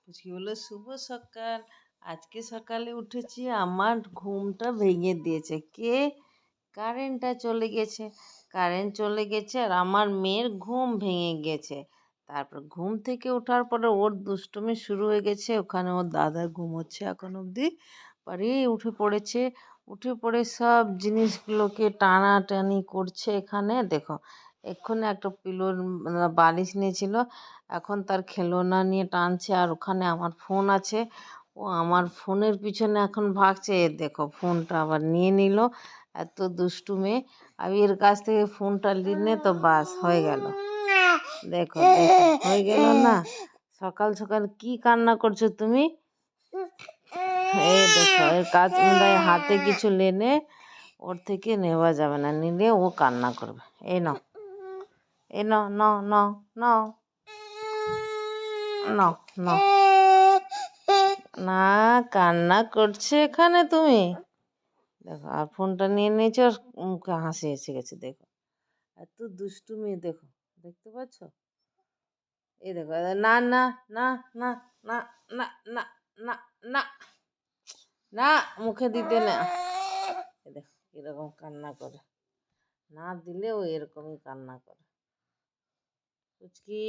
পুচকি বললো শুভ সকাল। আজকে সকালে উঠেছি, আমার ঘুমটা ভেঙে দিয়েছে কে? কারেন্টটা চলে গেছে। কারেন্ট চলে গেছে আর আমার মেয়ের ঘুম ভেঙে গেছে। তারপর ঘুম থেকে ওঠার পরে ওর দুষ্টুমি শুরু হয়ে গেছে। ওখানে ওর দাদা ঘুমোচ্ছে এখন অবধি, পরে উঠে পড়েছে। উঠে পড়ে সব জিনিসগুলোকে টানাটানি করছে। এখানে দেখো, এক্ষুনি একটা পিলোর বালিশ নিয়েছিল, এখন তার খেলনা নিয়ে টানছে। আর ওখানে আমার ফোন আছে, ও আমার ফোনের পিছনে এখন ভাগছে। এ দেখো, ফোনটা আবার নিয়ে নিল। এত দুষ্টু মেয়ে। আমি এর কাছ থেকে ফোনটা নিলে তো বাস হয়ে গেল। দেখো দেখো, হয়ে গেল না? সকাল সকাল কি কান্না করছো তুমি? এই দেখো, এর কাজ হাতে কিছু লেনে ওর থেকে নেওয়া যাবে না, নিলে ও কান্না করবে। এই নাও, এই নাও, নাও নাও নাও নাও নাও। না, কান্না করছে এখানে তুমি। দেখো, আর ফোনটা নিয়ে নিয়েছো, আর মুখে হাসি এসে গেছে। দেখো, এত দুষ্টু মেয়ে। দেখো, দেখতে পাচ্ছ? এই দেখো, না না না না না না না না না না, মুখে দিতে না। দেখো কিরকম কান্না করে, না দিলেও এরকমই কান্না করে। পুচকি।